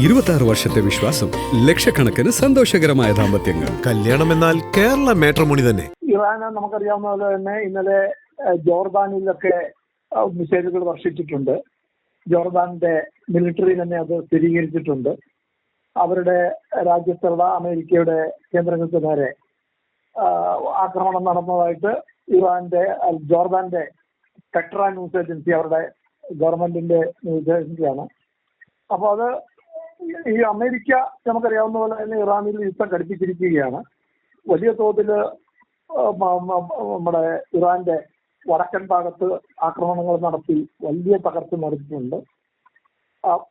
26 വർഷത്തെ വിശ്വാസം, ലക്ഷക്കണക്കിന് സന്തോഷകരമായ ദാമ്പത്യങ്ങൾ. കല്യാണം എന്നാൽ കേരള മാട്രിമോണി തന്നെ. ഇറാന് നമുക്കറിയാവുന്ന പോലെ തന്നെ ഇന്നലെ ജോർദാനിലൊക്കെ മിസൈലുകൾ വർഷിച്ചിട്ടുണ്ട്. ജോർദാന്റെ മിലിറ്ററി തന്നെ അത് സ്ഥിരീകരിച്ചിട്ടുണ്ട്. അവരുടെ രാജ്യത്തുള്ള അമേരിക്കയുടെ കേന്ദ്രങ്ങൾക്ക് നേരെ ആക്രമണം നടന്നതായിട്ട് ജോർദാന്റെ പെട്ര ന്യൂസ് ഏജൻസി, അവരുടെ ഗവൺമെന്റിന്റെ ന്യൂസ് ഏജൻസിയാണ്. അപ്പോൾ അത് ഈ അമേരിക്ക നമുക്കറിയാവുന്ന പോലെ തന്നെ ഇറാനിൽ യുദ്ധം ഘടിപ്പിച്ചിരിക്കുകയാണ്. വലിയ തോതിൽ നമ്മുടെ ഇറാന്റെ വടക്കൻ ഭാഗത്ത് ആക്രമണങ്ങൾ നടത്തി വലിയ തകർച്ച നടത്തിയിട്ടുണ്ട്.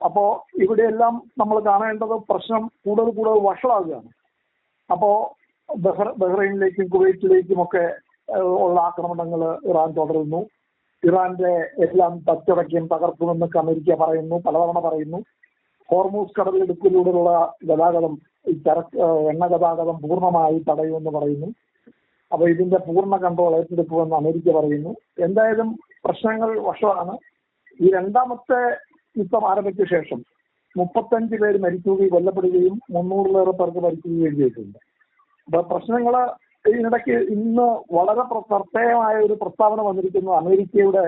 അപ്പോ ഇവിടെയെല്ലാം നമ്മൾ കാണേണ്ടത് പ്രശ്നം കൂടുതൽ വഷളാകുകയാണ്. അപ്പോ ബഹ്റൈനിലേക്കും കുവൈറ്റിലേക്കും ഒക്കെ ഉള്ള ആക്രമണങ്ങൾ ഇറാൻ തുടരുന്നു. ഇറാന്റെ എല്ലാം തച്ചടയ്ക്കും തകർക്കുമെന്നൊക്കെ അമേരിക്ക പറയുന്നു, പലതവണ പറയുന്നു. ഹോർമൂസ് കടലിടുക്കിലൂടെയുള്ള ഗതാഗതം, എണ്ണ ഗതാഗതം പൂർണ്ണമായി തടയുമെന്ന് പറയുന്നു. അപ്പൊ ഇതിന്റെ പൂർണ്ണ കൺട്രോൾ ഏറ്റെടുക്കുമെന്ന് അമേരിക്ക പറയുന്നു. എന്തായാലും പ്രശ്നങ്ങൾ വഷളാണ്. ഈ രണ്ടാമത്തെ യുദ്ധം ആരംഭിച്ച ശേഷം 35 പേര് മരിക്കുകയും കൊല്ലപ്പെടുകയും 300-ലേറെ പേർക്ക് മരിക്കുകയും ചെയ്തിട്ടുണ്ട്. അപ്പൊ പ്രശ്നങ്ങള് ഇതിനിടയ്ക്ക് ഇന്ന് വളരെ പ്രത്യേകമായ ഒരു പ്രസ്താവന വന്നിരിക്കുന്നു അമേരിക്കയുടെ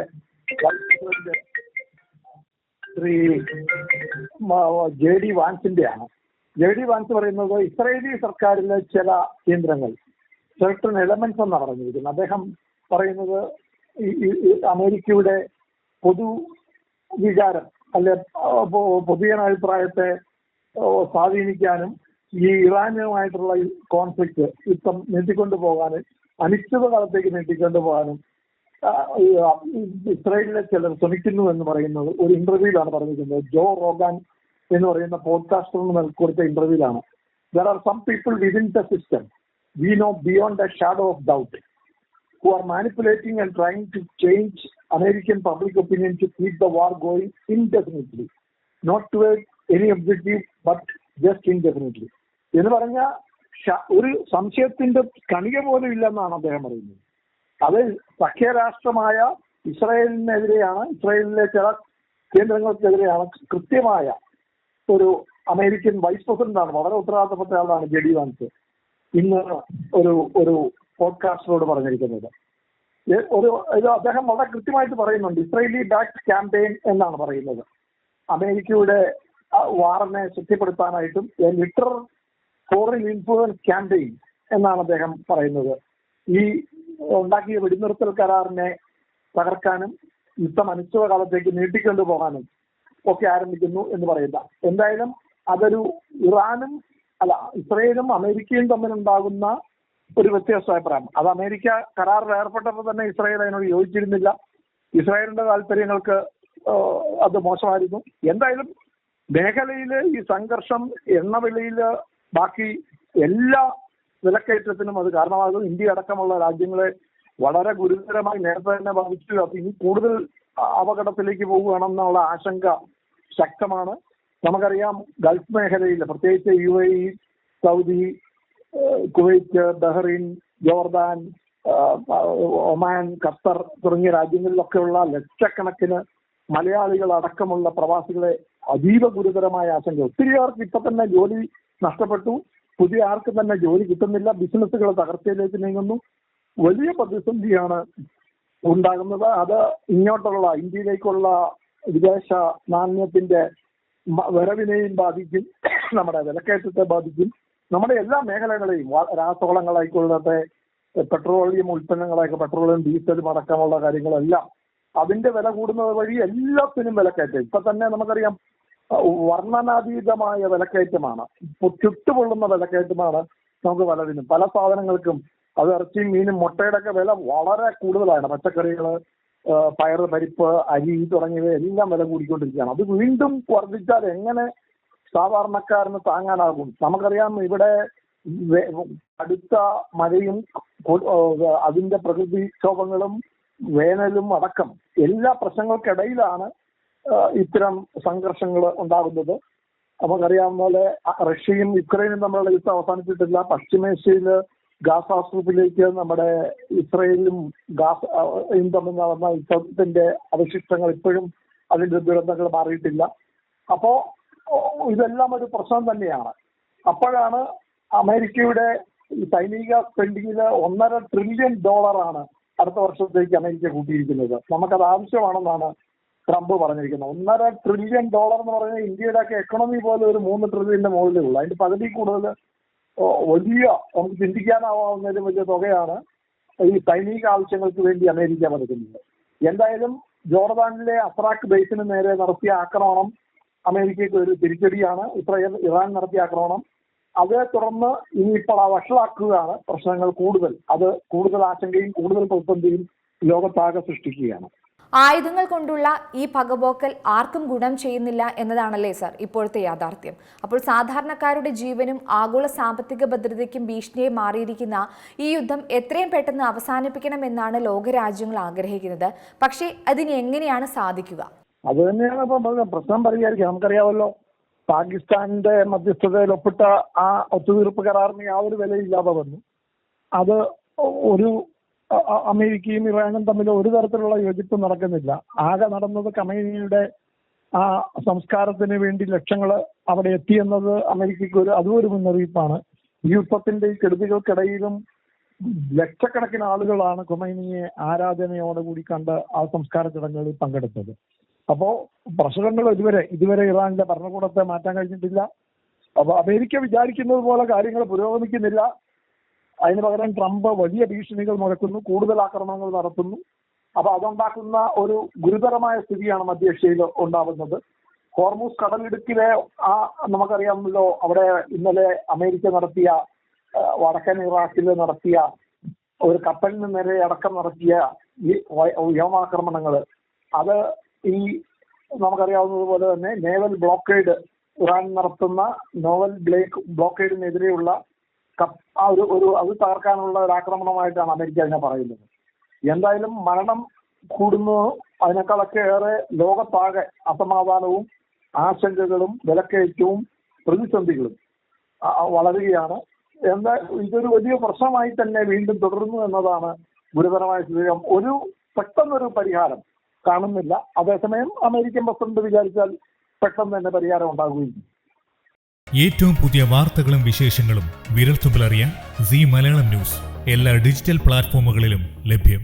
വൈസ് പ്രസിഡന്റ് ശ്രീ JD വാൻസിന്റെയാണ്. JD വാൻസ് പറയുന്നത് ഇസ്രായേലി സർക്കാരിലെ ചില കേന്ദ്രങ്ങൾ സെർട്ടൺ എലമെന്റ്സ് എന്നാണ് പറഞ്ഞിരിക്കുന്നത്. അദ്ദേഹം പറയുന്നത് അമേരിക്കയുടെ പൊതു വികാരം അല്ലെ പൊതുജനാഭിപ്രായത്തെ സ്വാധീനിക്കാനും ഈ ഇറാനുമായിട്ടുള്ള കോൺഫ്ലിക്റ്റ് യുദ്ധം നീട്ടിക്കൊണ്ടു പോകാനും അനിശ്ചിത കാലത്തേക്ക് നീട്ടിക്കൊണ്ടു പോകാനും ഇസ്രായേലിലെ ചിലർ ശ്രമിക്കുന്നു എന്ന് പറയുന്നത് ഒരു ഇന്റർവ്യൂവിലാണ് പറഞ്ഞിരിക്കുന്നത്. ജോ റോഗാൻ എന്ന് പറയുന്ന പോഡ്കാസ്റ്ററിന് കൊടുത്ത ഇന്റർവ്യൂവിലാണ്. There are some people within the system we know beyond a shadow of doubt who are manipulating and trying to change American public opinion to keep the war going indefinitely, not toward any objective but just indefinitely. എന്ന് പറഞ്ഞ ഒരു സംശയത്തിന്റെ കണിക പോലും ഇല്ലെന്നാണ് അദ്ദേഹം പറയുന്നത്. അത് സഖ്യരാഷ്ട്രമായ ഇസ്രായേലിനെതിരെയാണ്, ഇസ്രായേലിലെ ചില കേന്ദ്രങ്ങൾക്കെതിരെയാണ്. കൃത്യമായ ഒരു അമേരിക്കൻ വൈസ് പ്രസിഡന്റാണ്, വളരെ ഉത്തരവാദിത്തപ്പെട്ട ആളാണ് JD വാൻസ് ഇന്ന് ഒരു പോഡ്കാസ്റ്ററോട് പറഞ്ഞിരിക്കുന്നത്. ഇത് അദ്ദേഹം വളരെ കൃത്യമായിട്ട് പറയുന്നുണ്ട്. ഇസ്രായേലി ബാക്ട് ക്യാമ്പയിൻ എന്നാണ് പറയുന്നത്. അമേരിക്കയുടെ വാറിനെ ശക്തിപ്പെടുത്താനായിട്ടും ലിറ്ററൽ ഫോറിൻ ഇൻഫ്ലുവൻസ് ക്യാമ്പയിൻ എന്നാണ് അദ്ദേഹം പറയുന്നത്. ഈ ഉണ്ടാക്കിയ വെടിനിർത്തൽ കരാറിനെ തകർക്കാനും യുദ്ധം അനിശ്ചിതകാലത്തേക്ക് നീട്ടിക്കൊണ്ടു പോകാനും ഒക്കെ ആരംഭിക്കുന്നു എന്ന് പറയുന്ന. എന്തായാലും അതൊരു ഇസ്രയേലും അമേരിക്കയും തമ്മിലുണ്ടാകുന്ന ഒരു വ്യത്യാസ അഭിപ്രായം. അത് അമേരിക്ക കരാറിൽ ഏർപ്പെട്ടപ്പോൾ തന്നെ ഇസ്രായേൽ അതിനോട് യോജിച്ചിരുന്നില്ല. ഇസ്രായേലിന്റെ താല്പര്യങ്ങൾക്ക് അത് മോശമായിരുന്നു. എന്തായാലും മേഖലയില് ഈ സംഘർഷം എണ്ണവിലയില് ബാക്കി എല്ലാ വിലക്കയറ്റത്തിനും അത് കാരണമാകും. ഇന്ത്യ അടക്കമുള്ള രാജ്യങ്ങളെ വളരെ ഗുരുതരമായി നേരത്തെ തന്നെ ബാധിച്ചു. അത് ഇനി കൂടുതൽ അപകടത്തിലേക്ക് പോവുകയാണെന്നുള്ള ആശങ്ക ശക്തമാണ്. നമുക്കറിയാം ഗൾഫ് മേഖലയിൽ പ്രത്യേകിച്ച് UAE, Saudi, Kuwait, Bahrain, Jordan, Oman, Qatar തുടങ്ങിയ രാജ്യങ്ങളിലൊക്കെയുള്ള ലക്ഷക്കണക്കിന് മലയാളികൾ അടക്കമുള്ള പ്രവാസികളെ അതീവ ഗുരുതരമായ ആശങ്ക. ഒത്തിരി പേർക്ക് ഇപ്പൊ തന്നെ ജോലി നഷ്ടപ്പെട്ടു, പുതിയ ആർക്കും തന്നെ ജോലി കിട്ടുന്നില്ല, ബിസിനസ്സുകൾ തകർച്ചയിലേക്ക് നീങ്ങുന്നു. വലിയ പ്രതിസന്ധിയാണ് ഉണ്ടാകുന്നത്. അത് ഇങ്ങോട്ടുള്ള ഇന്ത്യയിലേക്കുള്ള വിദേശ നാണ്യത്തിന്റെ വരവിനെയും ബാധിക്കും, നമ്മുടെ വിലക്കയറ്റത്തെ ബാധിക്കും, നമ്മുടെ എല്ലാ മേഖലകളെയും, രാസവളങ്ങളായിക്കൊള്ളട്ടെ, പെട്രോളിയം ഉൽപ്പന്നങ്ങളായിക്കോ, പെട്രോളിയം ഡീസലും അടക്കമുള്ള കാര്യങ്ങളെല്ലാം അതിന്റെ വില കൂടുന്നത് വഴി എല്ലാത്തിനും വിലക്കയറ്റം. ഇപ്പൊ തന്നെ നമുക്കറിയാം വർണ്ണനാതീതമായ വിലക്കയറ്റമാണ്, ചുട്ടുപൊള്ളുന്ന വിലക്കയറ്റമാണ് നമുക്ക് പലതിനും, പല സാധനങ്ങൾക്കും. അത് ഇറച്ചിയും മീനും മുട്ടയുടെ ഒക്കെ വില വളരെ കൂടുതലാണ്. പച്ചക്കറികള്, പയറ്, പരിപ്പ്, അരി തുടങ്ങിയവ എല്ലാം വില കൂടിക്കൊണ്ടിരിക്കുകയാണ്. അത് വീണ്ടും വർദ്ധിച്ചാൽ എങ്ങനെ സാധാരണക്കാരന് താങ്ങാനാകും? നമുക്കറിയാം ഇവിടെ അടുത്ത മഴയും അതിന്റെ പ്രകൃതിക്ഷോഭങ്ങളും വേനലും അടക്കം എല്ലാ പ്രശ്നങ്ങൾക്കിടയിലാണ് ഇത്തരം സംഘർഷങ്ങൾ ഉണ്ടാകുന്നത്. നമുക്കറിയാവുന്ന പോലെ റഷ്യയും യുക്രൈനും തമ്മിലുള്ള യുദ്ധം അവസാനിച്ചിട്ടില്ല. പശ്ചിമേഷ്യയില് ഗാസ സ്ട്രിപ്പിലേക്ക് നമ്മുടെ ഇസ്രയേലും ഗാസയും തമ്മിൽ നടന്ന യുദ്ധത്തിന്റെ അവശിഷ്ടങ്ങൾ ഇപ്പോഴും അതിന്റെ ദുരന്തങ്ങൾ മാറിയിട്ടില്ല. അപ്പോ ഇതെല്ലാം ഒരു പ്രശ്നം തന്നെയാണ്. അപ്പോഴാണ് അമേരിക്കയുടെ ഈ സൈനിക സ്പെൻഡിങ്ങിൽ $1.5 ട്രില്യൺ അടുത്ത വർഷത്തേക്ക് അമേരിക്ക കൂട്ടിയിരിക്കുന്നത്. നമുക്കത് ആവശ്യമാണെന്നാണ് ട്രംപ് പറഞ്ഞിരിക്കുന്നത്. $1.5 ട്രില്യൺ എന്ന് പറഞ്ഞാൽ ഇന്ത്യയുടെ ഒക്കെ എക്കണോമി പോലെ ഒരു 3 ട്രില്യന്റെ മുകളിലേ ഉള്ളൂ. അതിന്റെ പകുതി കൂടുതൽ വലിയ, നമുക്ക് ചിന്തിക്കാനാവാവുന്നതിലും വലിയ തുകയാണ് ഈ സൈനിക ആവശ്യങ്ങൾക്ക് വേണ്ടി അമേരിക്ക കൊടുക്കുന്നത്. എന്തായാലും ജോർദാനിലെ അഫ്രാഖ് ബേസിന് നേരെ നടത്തിയ ആക്രമണം അമേരിക്കയ്ക്ക് ഒരു തിരിച്ചടിയാണ്. ഇറാൻ നടത്തിയ ആക്രമണം അതേ തുടർന്ന് ഇനിയിപ്പോൾ വഷളാക്കുകയാണ് പ്രശ്നങ്ങൾ അത് കൂടുതൽ ആശങ്കയും കൂടുതൽ പ്രതിസന്ധിയും ലോകത്താകെ സൃഷ്ടിക്കുകയാണ്. ആയുധങ്ങൾ കൊണ്ടുള്ള ഈ പകപോക്കൽ ആർക്കും ഗുണം ചെയ്യുന്നില്ല എന്നതാണല്ലേ സർ ഇപ്പോഴത്തെ യാഥാർത്ഥ്യം. അപ്പോൾ സാധാരണക്കാരുടെ ജീവനും ആഗോള സാമ്പത്തിക ഭദ്രതയ്ക്കും ഭീഷണിയെ മാറിയിരിക്കുന്ന ഈ യുദ്ധം എത്രയും പെട്ടെന്ന് അവസാനിപ്പിക്കണമെന്നാണ് ലോകരാജ്യങ്ങൾ ആഗ്രഹിക്കുന്നത്. പക്ഷേ അതിന് എങ്ങനെയാണ് സാധിക്കുക? അത് തന്നെയാണ് ഇപ്പൊ പ്രശ്നം പരിഹരിക്കുക. നമുക്കറിയാമല്ലോ, പാകിസ്ഥാന്റെ മധ്യസ്ഥതയിൽ ഒപ്പിട്ട ആ ഒത്തുതീർപ്പ് കരാറിന് യാതൊരു വിലയില്ലാതെ വന്നു. അത് ഒരു അമേരിക്കയും ഇറാനും തമ്മിൽ ഒരു തരത്തിലുള്ള യോജിപ്പ് നടക്കുന്നില്ല. ആകെ നടന്നത് ഖമേനിയുടെ ആ സംസ്കാരത്തിന് വേണ്ടി ലക്ഷങ്ങൾ അവിടെ എത്തിയെന്നത് അമേരിക്കയ്ക്ക് അതും ഒരു മുന്നറിയിപ്പാണ്. ഈ യുദ്ധത്തിന്റെ ഈ കെടുതികൾക്കിടയിലും ലക്ഷക്കണക്കിന് ആളുകളാണ് ഖമേനിയെ ആരാധനയോടുകൂടി കണ്ട് ആ സംസ്കാര ചടങ്ങുകളിൽ പങ്കെടുത്തത്. അപ്പോ പ്രശ്നങ്ങൾ ഇതുവരെ ഇറാനിലെ ഭരണകൂടത്തെ മാറ്റാൻ കഴിഞ്ഞിട്ടില്ല. അപ്പൊ അമേരിക്ക വിചാരിക്കുന്നത് പോലെ കാര്യങ്ങൾ പുരോഗമിക്കുന്നില്ല. അതിന് പകരം ട്രംപ് വലിയ ഭീഷണികൾ മുഴക്കുന്നു, കൂടുതൽ ആക്രമണങ്ങൾ നടത്തുന്നു. അപ്പൊ അതുണ്ടാക്കുന്ന ഒരു ഗുരുതരമായ സ്ഥിതിയാണ് മധ്യേഷ്യയിൽ ഉണ്ടാവുന്നത്. ഹോർമൂസ് കടലിടുക്കിലെ നമുക്കറിയാമല്ലോ, അവിടെ ഇന്നലെ അമേരിക്ക നടത്തിയ വടക്കൻ ഇറാഖിൽ നടത്തിയ ഒരു കപ്പലിന് നേരെ അടക്കം നടത്തിയ ഈ വ്യോമാക്രമണങ്ങൾ, അത് ഈ നമുക്കറിയാവുന്നതുപോലെ തന്നെ നേവൽ ബ്ലോക്കേഡ്, ഇറാൻ നടത്തുന്ന നോവൽ ബ്ലോക്കേഡിനെതിരെയുള്ള അത് തകർക്കാനുള്ള ഒരു ആക്രമണമായിട്ടാണ് അമേരിക്ക അതിനെ പറയുന്നത്. എന്തായാലും മരണം കൂടുന്നു, അതിനേക്കാളൊക്കെ ഏറെ ലോകത്താകെ അസമാധാനവും ആശങ്കകളും വിലക്കയറ്റവും പ്രതിസന്ധികളും വളരുകയാണ്. ഇതൊരു വലിയ പ്രശ്നമായി തന്നെ വീണ്ടും തുടരുന്നു എന്നതാണ് ഗുരുതരമായ സ്ഥിതി. പെട്ടെന്നൊരു പരിഹാരം കാണുന്നില്ല. അതേസമയം അമേരിക്കൻ പ്രസിഡന്റ് വിചാരിച്ചാൽ പെട്ടെന്ന് തന്നെ പരിഹാരം ഉണ്ടാകുകയും ചെയ്യും. ഏറ്റവും പുതിയ വാർത്തകളും വിശേഷങ്ങളും വിരൽത്തുമ്പിലറിയാൻ സീ മലയാളം ന്യൂസ് എല്ലാ ഡിജിറ്റൽ പ്ലാറ്റ്ഫോമുകളിലും ലഭ്യം.